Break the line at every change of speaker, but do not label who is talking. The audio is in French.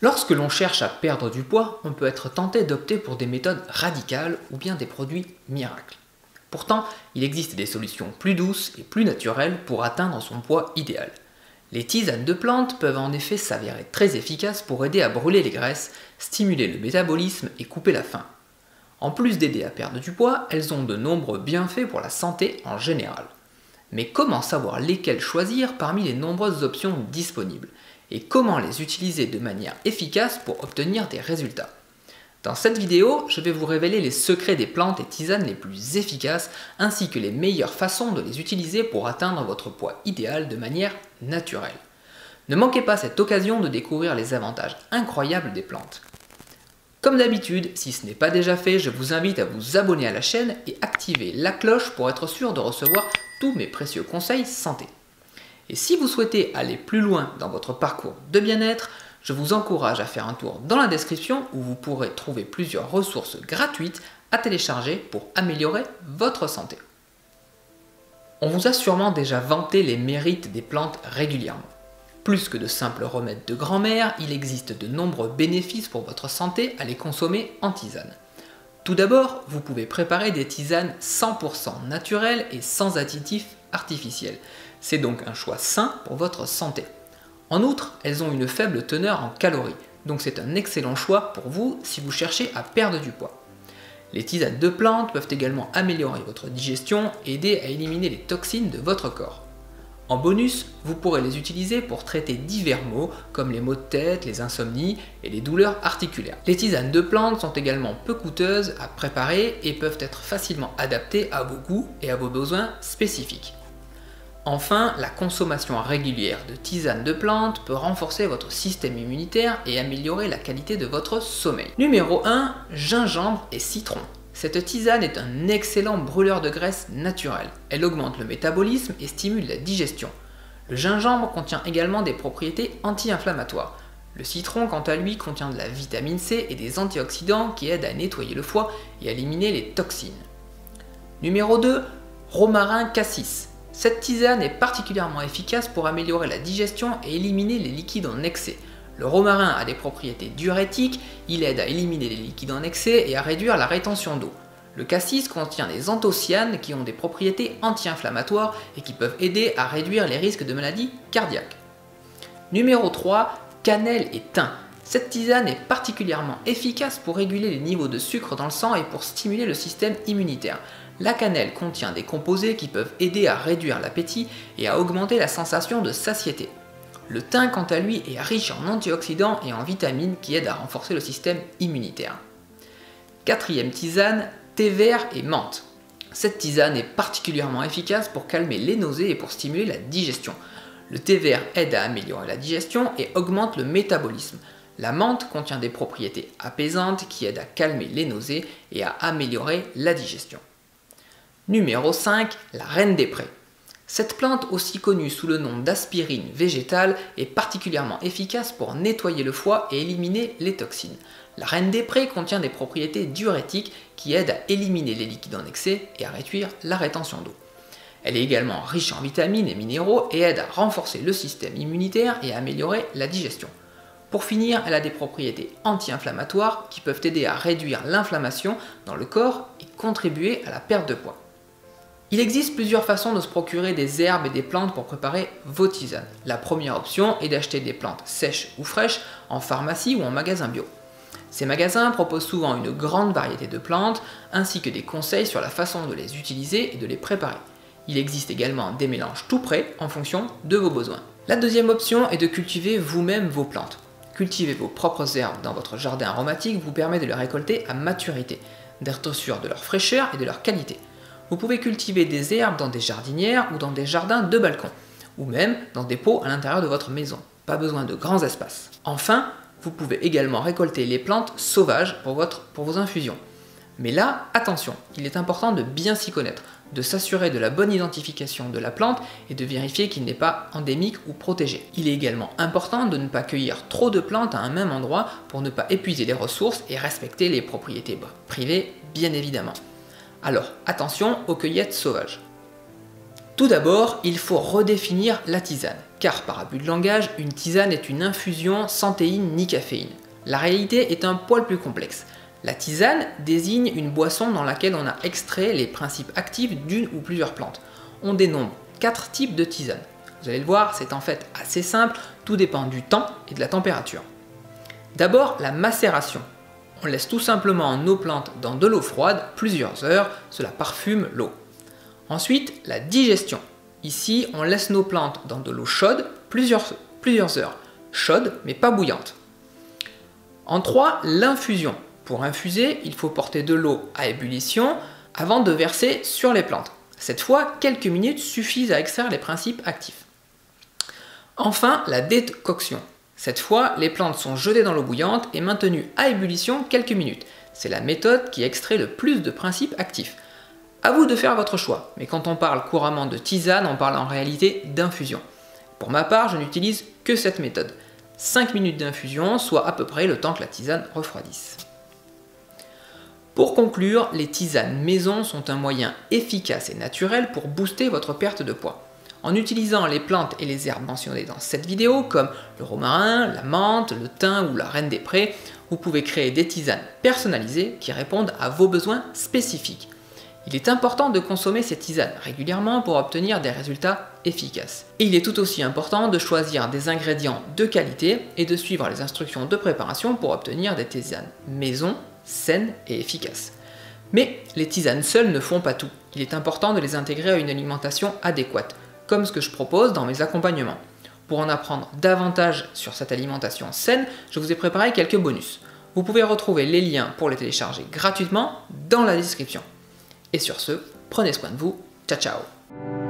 Lorsque l'on cherche à perdre du poids, on peut être tenté d'opter pour des méthodes radicales ou bien des produits miracles. Pourtant, il existe des solutions plus douces et plus naturelles pour atteindre son poids idéal. Les tisanes de plantes peuvent en effet s'avérer très efficaces pour aider à brûler les graisses, stimuler le métabolisme et couper la faim. En plus d'aider à perdre du poids, elles ont de nombreux bienfaits pour la santé en général. Mais comment savoir lesquelles choisir parmi les nombreuses options disponibles et comment les utiliser de manière efficace pour obtenir des résultats? Dans cette vidéo, je vais vous révéler les secrets des plantes et tisanes les plus efficaces ainsi que les meilleures façons de les utiliser pour atteindre votre poids idéal de manière naturelle. Ne manquez pas cette occasion de découvrir les avantages incroyables des plantes. Comme d'habitude, si ce n'est pas déjà fait, je vous invite à vous abonner à la chaîne et activer la cloche pour être sûr de recevoir tous mes précieux conseils santé. Et si vous souhaitez aller plus loin dans votre parcours de bien-être, je vous encourage à faire un tour dans la description où vous pourrez trouver plusieurs ressources gratuites à télécharger pour améliorer votre santé. On vous a sûrement déjà vanté les mérites des plantes régulièrement. Plus que de simples remèdes de grand-mère, il existe de nombreux bénéfices pour votre santé à les consommer en tisane. Tout d'abord, vous pouvez préparer des tisanes 100% naturelles et sans additifs artificiels. C'est donc un choix sain pour votre santé. En outre, elles ont une faible teneur en calories, donc c'est un excellent choix pour vous si vous cherchez à perdre du poids. Les tisanes de plantes peuvent également améliorer votre digestion et aider à éliminer les toxines de votre corps. En bonus, vous pourrez les utiliser pour traiter divers maux comme les maux de tête, les insomnies et les douleurs articulaires. Les tisanes de plantes sont également peu coûteuses à préparer et peuvent être facilement adaptées à vos goûts et à vos besoins spécifiques. Enfin, la consommation régulière de tisanes de plantes peut renforcer votre système immunitaire et améliorer la qualité de votre sommeil. Numéro 1, gingembre et citron. Cette tisane est un excellent brûleur de graisse naturel. Elle augmente le métabolisme et stimule la digestion. Le gingembre contient également des propriétés anti-inflammatoires. Le citron, quant à lui, contient de la vitamine C et des antioxydants qui aident à nettoyer le foie et à éliminer les toxines. Numéro 2, romarin cassis. Cette tisane est particulièrement efficace pour améliorer la digestion et éliminer les liquides en excès. Le romarin a des propriétés diurétiques, il aide à éliminer les liquides en excès et à réduire la rétention d'eau. Le cassis contient des anthocyanes qui ont des propriétés anti-inflammatoires et qui peuvent aider à réduire les risques de maladies cardiaques. Numéro 3, cannelle et thym. Cette tisane est particulièrement efficace pour réguler les niveaux de sucre dans le sang et pour stimuler le système immunitaire. La cannelle contient des composés qui peuvent aider à réduire l'appétit et à augmenter la sensation de satiété. Le thym, quant à lui, est riche en antioxydants et en vitamines qui aident à renforcer le système immunitaire. Quatrième tisane, thé vert et menthe. Cette tisane est particulièrement efficace pour calmer les nausées et pour stimuler la digestion. Le thé vert aide à améliorer la digestion et augmente le métabolisme. La menthe contient des propriétés apaisantes qui aident à calmer les nausées et à améliorer la digestion. Numéro 5, la reine des prés. Cette plante, aussi connue sous le nom d'aspirine végétale, est particulièrement efficace pour nettoyer le foie et éliminer les toxines. La reine des prés contient des propriétés diurétiques qui aident à éliminer les liquides en excès et à réduire la rétention d'eau. Elle est également riche en vitamines et minéraux et aide à renforcer le système immunitaire et à améliorer la digestion. Pour finir, elle a des propriétés anti-inflammatoires qui peuvent aider à réduire l'inflammation dans le corps et contribuer à la perte de poids. Il existe plusieurs façons de se procurer des herbes et des plantes pour préparer vos tisanes. La première option est d'acheter des plantes sèches ou fraîches en pharmacie ou en magasin bio. Ces magasins proposent souvent une grande variété de plantes ainsi que des conseils sur la façon de les utiliser et de les préparer. Il existe également des mélanges tout prêts en fonction de vos besoins. La deuxième option est de cultiver vous-même vos plantes. Cultiver vos propres herbes dans votre jardin aromatique vous permet de les récolter à maturité, d'être sûr de leur fraîcheur et de leur qualité. Vous pouvez cultiver des herbes dans des jardinières ou dans des jardins de balcon, ou même dans des pots à l'intérieur de votre maison. Pas besoin de grands espaces. Enfin, vous pouvez également récolter les plantes sauvages pour vos infusions. Mais là, attention, il est important de bien s'y connaître, de s'assurer de la bonne identification de la plante et de vérifier qu'il n'est pas endémique ou protégé. Il est également important de ne pas cueillir trop de plantes à un même endroit pour ne pas épuiser les ressources et respecter les propriétés privées, bien évidemment. Alors, attention aux cueillettes sauvages. Tout d'abord, il faut redéfinir la tisane. car par abus de langage, une tisane est une infusion sans théine ni caféine. La réalité est un poil plus complexe. La tisane désigne une boisson dans laquelle on a extrait les principes actifs d'une ou plusieurs plantes. On dénombre 4 types de tisanes. Vous allez le voir, c'est en fait assez simple, tout dépend du temps et de la température. D'abord, la macération. On laisse tout simplement nos plantes dans de l'eau froide plusieurs heures, cela parfume l'eau. Ensuite, la digestion. Ici, on laisse nos plantes dans de l'eau chaude plusieurs heures, chaude mais pas bouillante. En 3, l'infusion. Pour infuser, il faut porter de l'eau à ébullition avant de verser sur les plantes. Cette fois, quelques minutes suffisent à extraire les principes actifs. Enfin, la décoction. Cette fois, les plantes sont jetées dans l'eau bouillante et maintenues à ébullition quelques minutes. C'est la méthode qui extrait le plus de principes actifs. À vous de faire votre choix, mais quand on parle couramment de tisane, on parle en réalité d'infusion. Pour ma part, je n'utilise que cette méthode. 5 minutes d'infusion, soit à peu près le temps que la tisane refroidisse. Pour conclure, les tisanes maison sont un moyen efficace et naturel pour booster votre perte de poids. En utilisant les plantes et les herbes mentionnées dans cette vidéo, comme le romarin, la menthe, le thym ou la reine des prés, vous pouvez créer des tisanes personnalisées qui répondent à vos besoins spécifiques. Il est important de consommer ces tisanes régulièrement pour obtenir des résultats efficaces. Et il est tout aussi important de choisir des ingrédients de qualité et de suivre les instructions de préparation pour obtenir des tisanes maison saines et efficaces. Mais les tisanes seules ne font pas tout. Il est important de les intégrer à une alimentation adéquate, comme ce que je propose dans mes accompagnements. Pour en apprendre davantage sur cette alimentation saine, je vous ai préparé quelques bonus. Vous pouvez retrouver les liens pour les télécharger gratuitement dans la description. Et sur ce, prenez soin de vous. Ciao ciao.